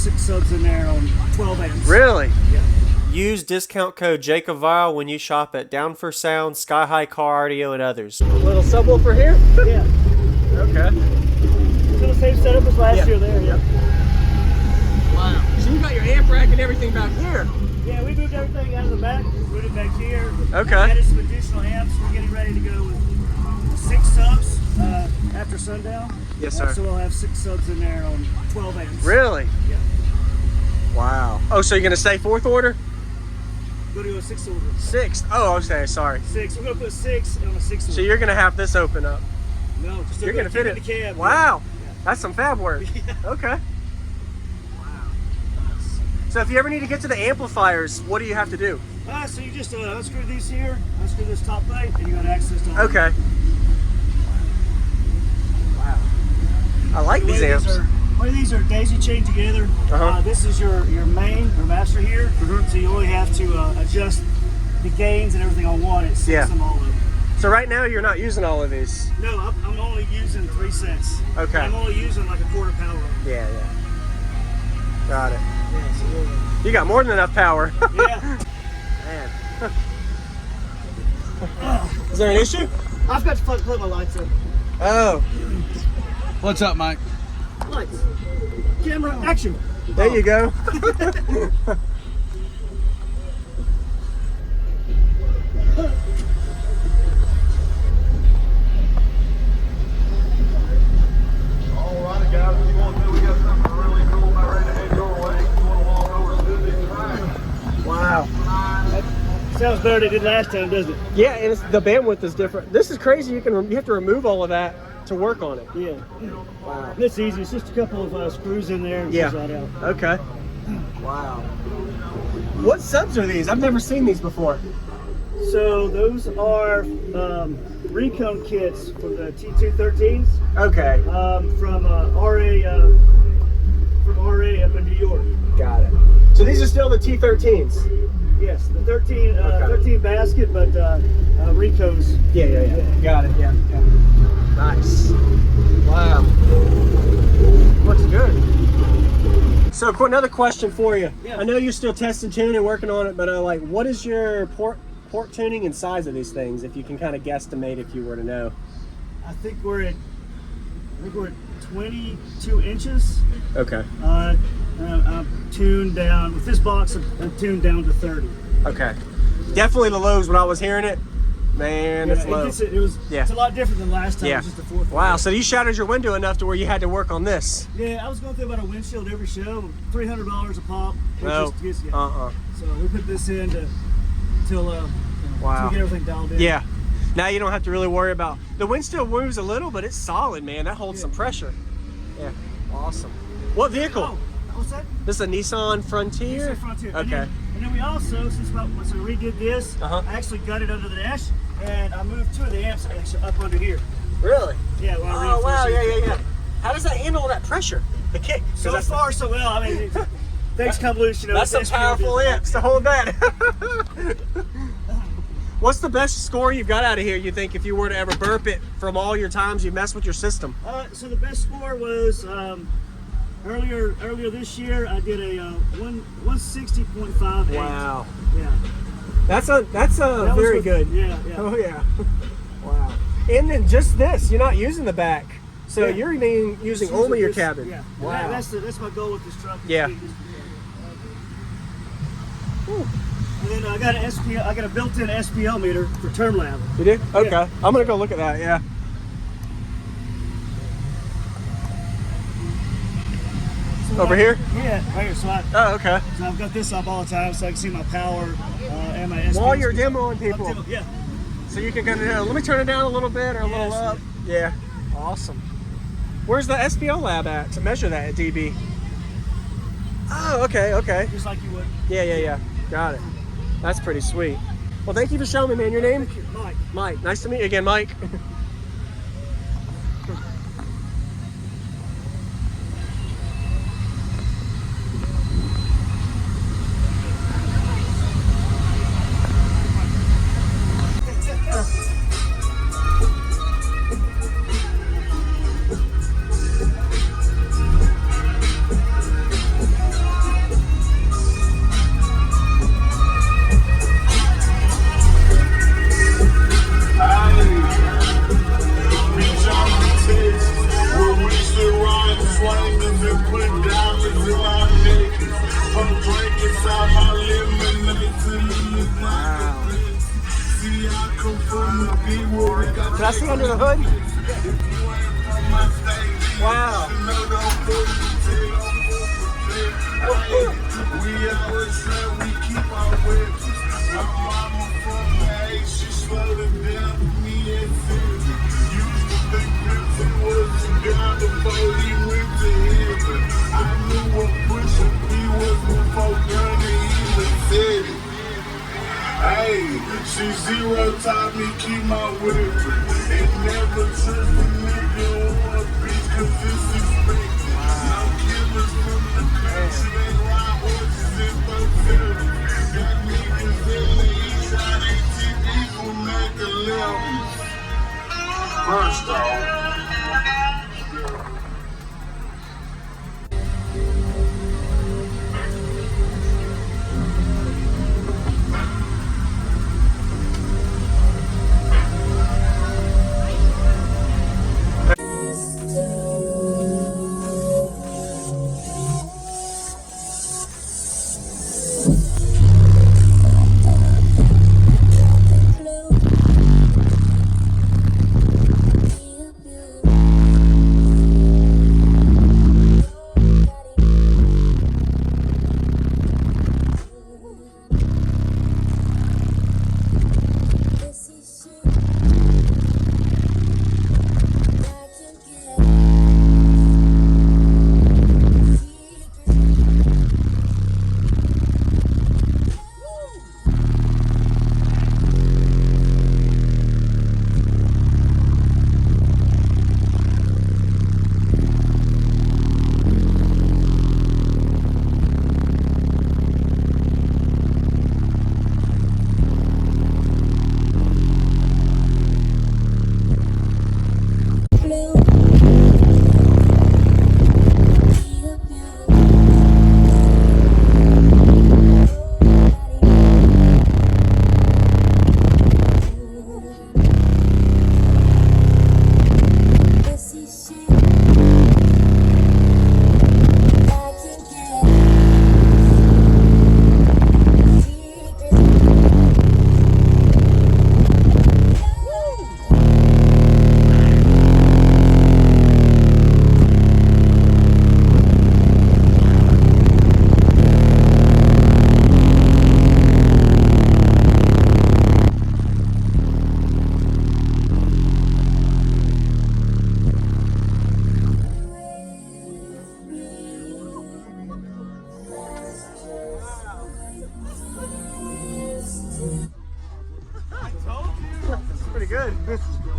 6 subs in there on 12 amps. Really? Yeah. Use discount code JacobViral when you shop at Down for Sound, SkyHigh Car Audio, and others. Little subwoofer here? Yeah. Okay. So the same setup as last year there, yeah. Wow. So you got your amp rack and everything back here? Yeah, we moved everything out of the back, put it back here. Okay. Added some additional amps. We're getting ready to go with 6 subs after sundown. Yes, sir. So we'll have 6 subs in there on 12 amps. Really? Yeah. Wow. Oh, so you're going to say 4th order? We're going to go 6th order. 6th. Oh, okay, sorry. 6. We're going to put 6 on a 6th order. So you're going to have this open up? No, just you're going to fit it? In the cab. Wow. Yeah. That's some fab work. Yeah. Okay. So if you ever need to get to the amplifiers, what do you have to do? So you just unscrew these here, unscrew this top plate, and you got access to all Okay. Wow. I like these amps. The way these are daisy chained together. This is your main or master here, so you only have to adjust the gains and everything on one. It sets them all up. So right now you're not using all of these? No, I'm only using 3 cents. Okay. I'm only using like a 1/4 power. Yeah. Got it. Yeah, so you got more than enough power. Yeah. Man. Is there an issue? I've got to put my lights up. Oh. What's up, Mike? Lights. Camera, action. There you go. Alright guys, if you want to, we got something really cool about ready to head your way. If you want to walk over to this track. Wow. Sounds better than it did last time, doesn't it? Yeah, and the bandwidth is different. This is crazy. You have to remove all of that to work on it. Yeah. Wow. It's easy. It's just a couple of screws in there and Yeah. right out. Okay. Wow. What subs are these? I've never seen these before. So those are recone kits for the T213s. Okay. From RA up in New York. Got it. So these are still the T13s? Yes, the 13 basket, but recones. Yeah. Got it. Yeah. Nice. Wow. Looks good. So another question for you. Yeah. I know you're still testing tuning and working on it, but like, what is your port tuning and size of these things, if you can kind of guesstimate, if you were to know? I think we're at 22 inches. Okay. I'm tuned down with this box. I'm tuned down to 30. Okay. Definitely the lows when I was hearing it. Man, it's low. It's a lot different than last time. Yeah. It was just the 4th. Wow. So you shattered your window enough to where you had to work on this. Yeah, I was going through about a windshield every show, $300 a pop. No. So we put this in till Wow. we get everything dialed in. Yeah. Now you don't have to really worry about the wind. Still moves a little, but it's solid, man. That holds some pressure. Yeah. Awesome. What vehicle? Oh, what's that? This is a Nissan Frontier. Nissan Frontier. Okay. And then we also, once I redid this, I actually got it under the dash, and I moved 2 of the amps actually up under here. Really? Yeah. When I Oh wow. reinforced it. Yeah. How does that handle that pressure? The kick. So far, so well. I mean, things come loose, you know. That's some powerful amps to hold that. What's the best score you've got out of here, you think, if you were to ever burp it from all your times you messed with your system? So the best score was earlier this year. I did a 160.58. Wow. Yeah. That very good. Yeah. Oh yeah. Wow. And then just this, you're not using the back, so you're using only your cabin. Yeah. Wow. That's my goal with this truck. Yeah. And then I got a built-in SPL meter for term lab. You do? Okay. Yeah. I'm gonna go look at that. Yeah. Over here? Yeah, right here. So Okay. So I've got this up all the time, so I can see my power and my SPL. While you're demoing people. Yeah. So you can kind of, let me turn it down a little bit or a little up. Yeah. Awesome. Where's the SPL lab at to measure that at dB? Oh, okay. Just like you would. Yeah. Got it. That's pretty sweet. Well, thank you for showing me, man. Your name? Mike. Mike. Nice to meet you again, Mike. Can I see under the hood? Wow. We always say we keep our wits. My mama from the age, she slowed it down to me at 50. Used to think 50 was the guy before he went to heaven. I knew what pushing me was before Granny even said it. Hey, she zero taught me keep my whip. And never trust a nigga or a bitch, cause it's expected. No killers from the country, they ride horses in Brazil. Got niggas in the east side, ATVs will make a living. First off. Pretty good. This is great.